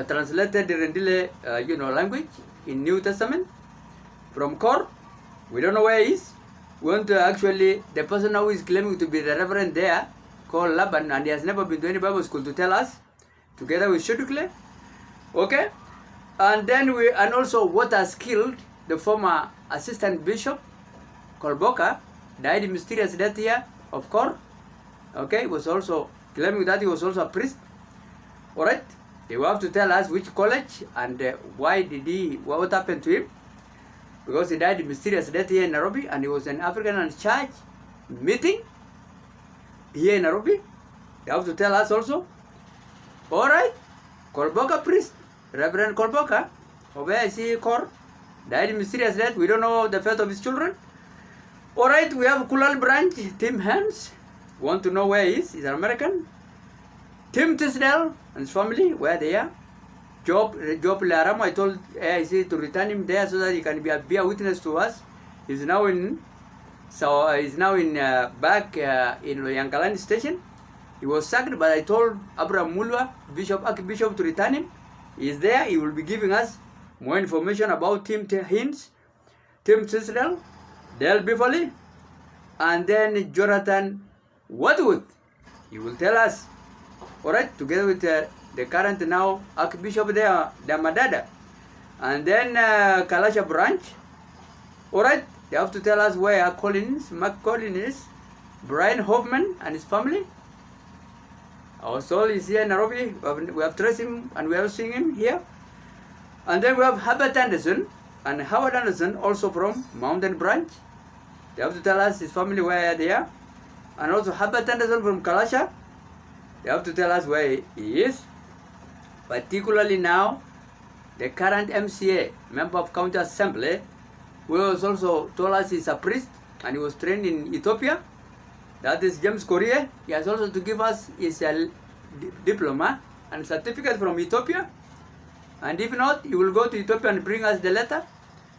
translated the Rendile, language in New Testament from Kor. We don't know where he is. We want to actually, the person who is claiming to be the reverend there, called Laban, and he has never been to any Bible school to tell us, together with Shudukle. Okay? And then and also what has killed the former assistant bishop, Kolboka, died in mysterious death here of Kor. Okay? Was also claiming that he was also a priest. Alright? They will have to tell us which college and why did what happened to him. Because he died in mysterious death here in Nairobi, and he was an African church meeting here in Nairobi. They have to tell us also. Alright, Kolboka priest, Reverend Kolboka, over I see Kor, died in mysterious death. We don't know the fate of his children. Alright, we have Kulal branch, Tim Hens. Want to know where he is? He's an American. Tim Tisdale and his family, where they are. Job Laram, I told AIC to return him there so that he can be a witness to us. He's now back in Loyangalani station. He was sacked, but I told Abraham Mulwa, Archbishop, to return him. He is there. He will be giving us more information about Tim Hins, Tim Tisdale, Del Bifali, and then Jonathan Wadwood. He will tell us. Alright, together with the current now Archbishop there, Damadada. And then Kalasha branch. Alright, they have to tell us where Mark Collins is, Brian Hoffman and his family. Our soul is here in Nairobi. We have traced him and we have seen him here. And then we have Herbert Anderson and Howard Anderson, also from Mountain Branch. They have to tell us his family where they are. And also Herbert Anderson from Kalasha. They have to tell us where he is. Particularly now, the current MCA, member of County Assembly, who was also told us he's a priest and he was trained in Ethiopia. That is James Korea. He has also to give us his diploma and certificate from Ethiopia. And if not, he will go to Ethiopia and bring us the letter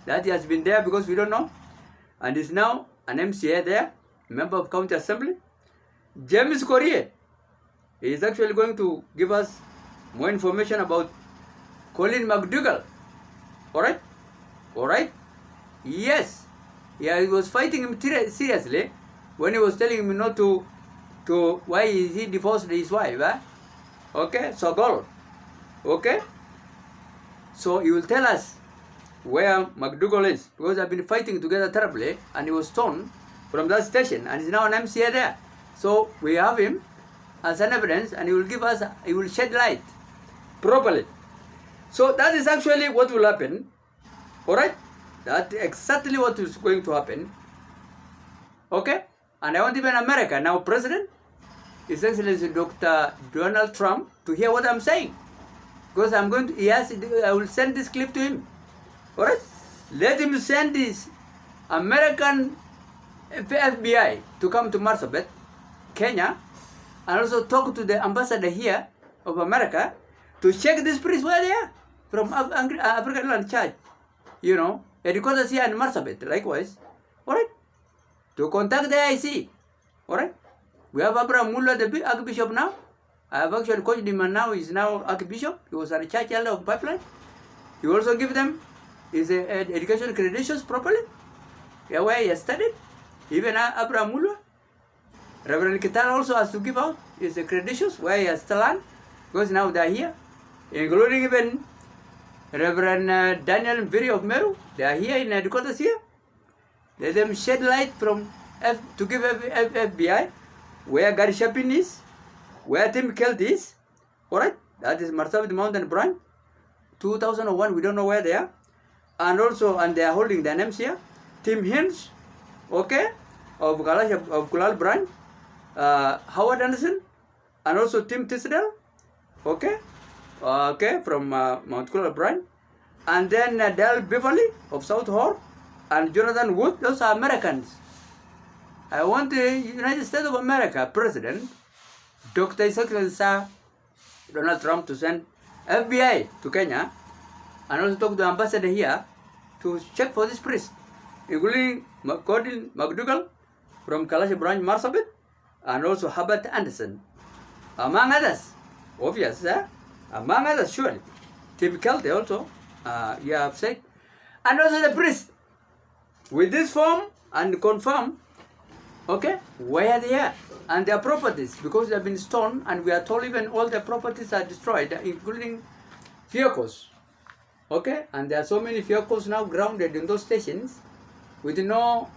that he has been there, because we don't know. And is now an MCA there, member of County Assembly. James Korea is actually going to give us more information about Colin McDougall. Alright? Alright? Yes. Yeah, he was fighting him seriously when he was telling him not to why he divorced his wife. Okay? So go. Okay? So he will tell us where McDougall is, because I've been fighting together terribly, and he was torn from that station, and he's now an MCA there. So we have him as an evidence, and he will give us, he will shed light properly. So that is actually what will happen. Alright? That's exactly what is going to happen. Okay? And I want even America, now President, His Excellency Dr. Donald Trump, to hear what I'm saying. Because I'm going to, I will send this clip to him. Alright? Let him send this American FBI to come to Marsabit, Kenya, and also talk to the ambassador here of America to check this priest where they are from African Land Church. You know, headquarters here in Marsabit, likewise. Alright? To contact the IC. Alright? We have Abraham Mullah, the Archbishop now. I have actually coached him, and now he's now Archbishop. He was a church elder of Pipeline. He also give them his education credentials properly, where he has studied. Even Abraham Mulwa, Reverend Kital also has to give out his credentials where he has learned, because now they are here, including even Reverend Daniel Viri of Meru. They are here in headquarters here. Let them shed light to give FBI where Gary Shapin is, where Tim Kelt is. Alright, that is Marsabit Mountain Branch. 2001, we don't know where they are. And they are holding their names here. Tim Hinch, okay, of Kulal Branch. Howard Anderson, and also Tim Tisdale, okay, from Mount Kulal Branch. And then Dale Beverly of South Hall, and Jonathan Wood. Those are Americans. I want the United States of America President, Dr. Sir Donald Trump, to send FBI to Kenya, and also talk to the ambassador here to check for this priest, including Gordon McDougall from Kalash Branch Marsabit, and also Herbert Anderson, among others. Obvious, among others, surely. Tim Kelty also, you have said, and also the priest, with this form and confirm, okay, where they are and their properties, because they have been stoned, and we are told even all their properties are destroyed, including vehicles, okay, and there are so many vehicles now grounded in those stations with no,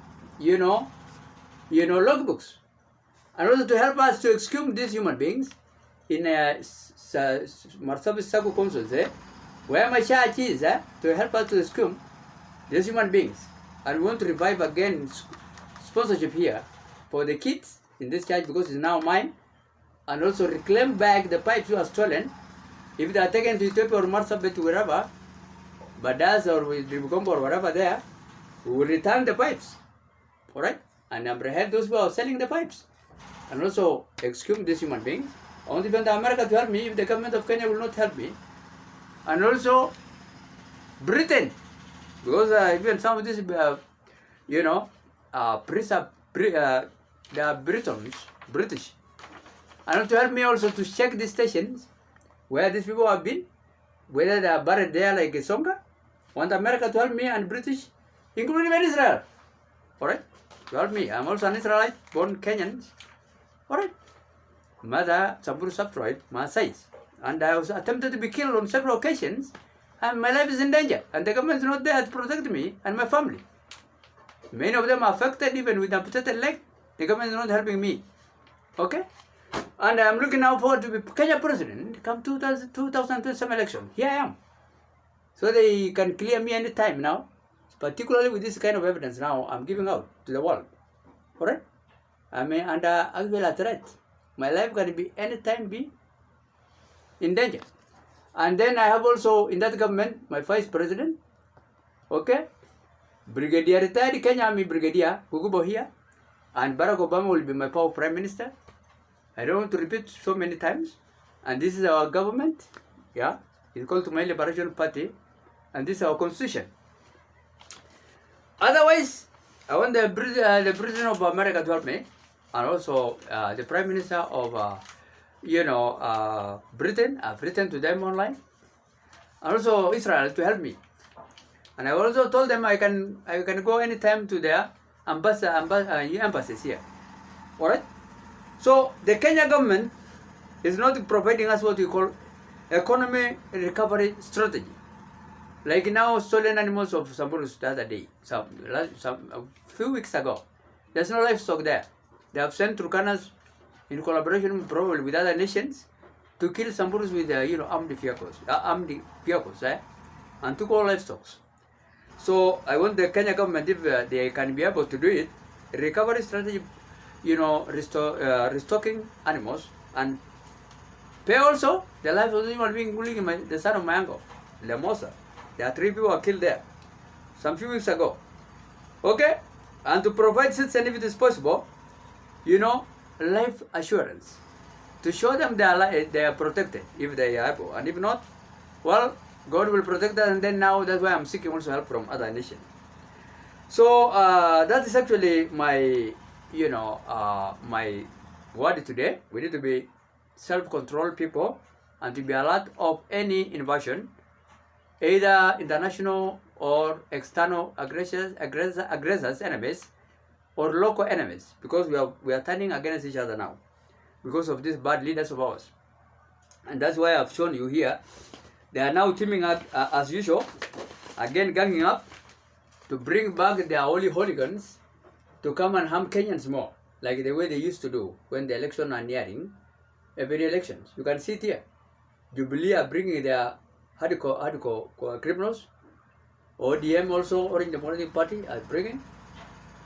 logbooks, and also to help us to exhume these human beings in Marsabit Sago Council, where my church is, to help us to exhume these human beings, and we want to revive again sponsorship here for the kids in this church, because it's now mine, and also reclaim back the pipes who are stolen. If they are taken to Ethiopia or Marsabit, wherever, Badas or Dibugombo or wherever there, we will return the pipes, alright, and apprehend those who are selling the pipes, and also exhume these human beings. I want even the America to help me if the government of Kenya will not help me, and also Britain, because even some of these, priests are they are British, and to help me also to check the stations where these people have been, whether they are buried there like Songa. I want America to help me, and British, including even Israel, alright, to help me. I'm also an Israelite, born Kenyan, alright, mother Samburu subtribe, Maasai, and I was attempted to be killed on several occasions, and my life is in danger, and the government is not there to protect me and my family. Many of them are affected even with amputated leg. The government is not helping me, okay? And I'm looking now forward to be Kenya president come 2027 election. Here I am. So they can clear me anytime now, particularly with this kind of evidence now I'm giving out to the world, alright? I mean, under actual threat. My life can be anytime be in danger. And then I have also in that government my vice president, okay? Brigadier retired Kenya Army Brigadier Gugubo here, and Barack Obama will be my power prime minister. I don't want to repeat so many times. And this is our government, yeah? It's called My Liberation Party, and this is our constitution. Otherwise, I want the President of America to help me, and also the Prime Minister of, Britain. I've written to them online, and also Israel to help me. And I also told them I can go anytime to their embassies here. Alright? So the Kenya government is not providing us what we call economy recovery strategy. Like now stolen animals of Samburu the other day, a few weeks ago. There's no livestock there. They have sent Turkanas in collaboration probably with other nations to kill Samburus with armed vehicles, and took all livestock. So I want the Kenya government, if they can be able to do it, recovery strategy, restocking animals, and pay also the life of the human being, including the son of my uncle, Lemosa. There are 3 people who are killed there some few weeks ago. Okay? And to provide citizens, if it is possible, life assurance. To show them they are protected if they are able. And if not, well, God will protect us, and then now that's why I'm seeking also help from other nations. So that is actually my, my word today. We need to be self-controlled people and to be alert of any invasion, either international or external aggressors, enemies, or local enemies, because we are turning against each other now because of these bad leaders of ours. And that's why I've shown you here. They are now teaming up as usual, again ganging up to bring back their holy hooligans to come and harm Kenyans more, like the way they used to do when the elections are nearing, every elections. You can see it here. Jubilee are bringing their hardcore criminals. ODM also, Orange Democratic Party, are bringing.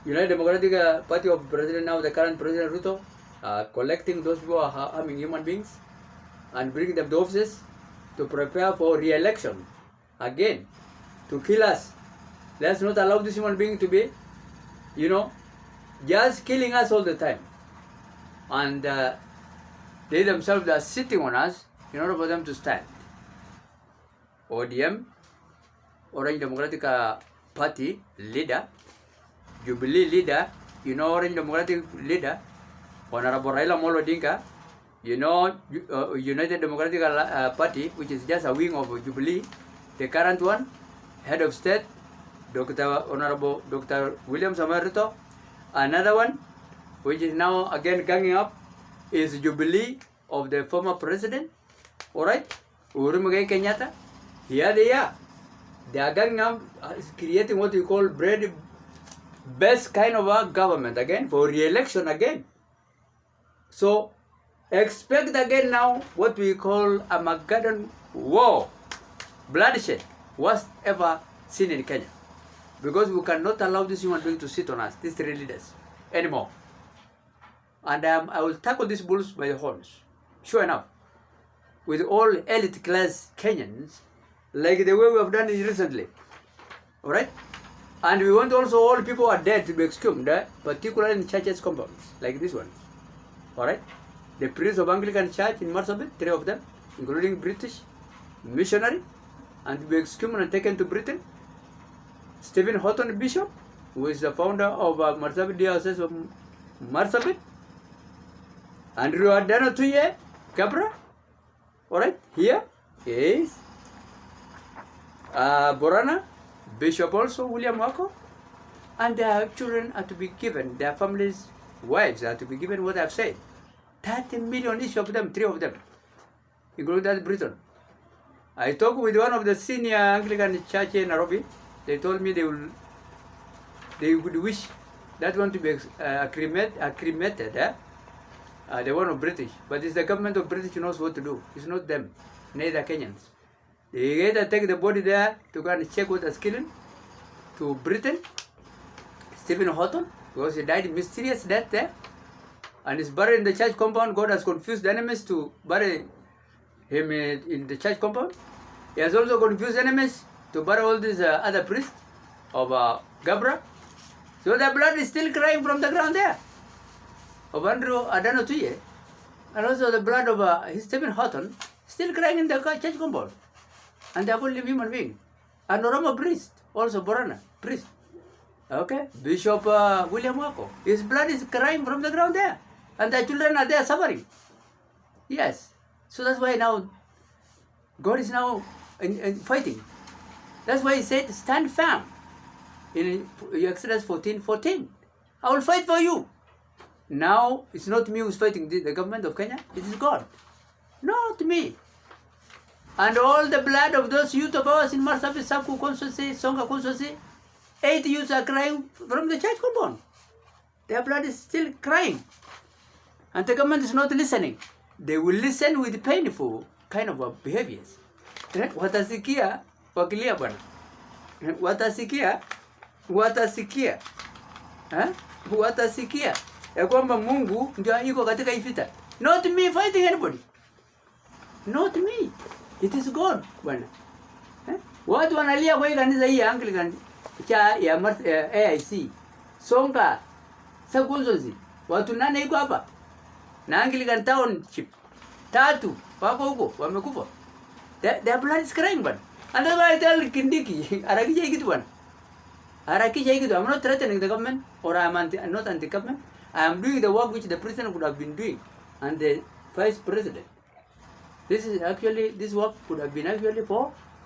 United Democratic Party of President, now the current President Ruto, collecting those who are harming human beings and bringing them to offices to prepare for re-election again, to kill us. Let's not allow this human being to be, just killing us all the time. And they themselves are sitting on us in order for them to stand. ODM, Orange Democratic Party leader, Jubilee leader, Orange Democratic leader, Honorable Raila Amolo Odinga, United Democratic Party, which is just a wing of Jubilee, the current one, head of state, Honorable Dr. William Samoei Ruto. Another one, which is now again ganging up, is Jubilee of the former president, alright, Uhuru Muigai Kenyatta. Here they are. They are ganging up, creating what we call best kind of a government again, for re-election again. So, expect again now what we call a Armageddon war, bloodshed, worst ever seen in Kenya. Because we cannot allow this human being to sit on us, these three leaders, anymore. And I will tackle these bulls by the horns, sure enough, with all elite class Kenyans, like the way we have done it recently. Alright? And we want also all people who are dead to be exhumed, particularly in churches compounds, like this one. Alright? The priests of Anglican Church in Marsabit, 3 of them, including British Missionary, and to be exhumed and taken to Britain. Stephen Houghton Bishop, who is the founder of Marsabit Diocese of Marsabit. Andrew Adano Tuye Cabra. Alright, here is Borana, Bishop also, William Wako. And their children are to be given, their families' wives are to be given what I've said. 30 million each of them, 3 of them, including that Britain. I talked with one of the senior Anglican church in Nairobi. They told me they would wish that one to be cremated, the one of British. But it's the government of British who knows what to do. It's not them, neither Kenyans. They either take the body there to go and check what is killing to Britain, Stephen Houghton, because he died mysterious death there, and is buried in the church compound. God has confused the enemies to bury him in the church compound. He has also confused enemies to bury all these other priests of Gabra. So the blood is still crying from the ground there of Andrew Adano Tuye, and also the blood of Stephen Houghton still crying in the church compound. And they are only human being. And Oromo priest, also Borana, priest. Okay, Bishop William Wako, his blood is crying from the ground there. And the children are there suffering. Yes. So that's why now God is now fighting. That's why he said, stand firm. In Exodus 14:14. I will fight for you. Now, it's not me who's fighting the government of Kenya. It is God. Not me. And all the blood of those youth of ours in Marsabit, Saku Constituency, Songa Constituency, 8 youths are crying from the church compound. Their blood is still crying. And the government is not listening. They will listen with painful kind of behaviors. Watasikia, wakilia bwana. Watasikia. Watasikia. Ya kwamba Mungu ndio yuko katika hii vita. Not me fighting anybody. Not me. It is God, bwana. Watu wanalia kwa hii kanisa hii ya Anglican ya AIC. Songa, Sakunzozi. Watu 8 iko hapa. Na Anglican Township 3 wako huko wamekufa. Their blood is crying, bwana. And that's why I tell Kindiki, harakisha hii kitu bwana. Harakisha hii kitu. I'm not threatening the government or I'm not anti-government. I am doing the work which the president would have been doing and the vice president. This work could have been actually for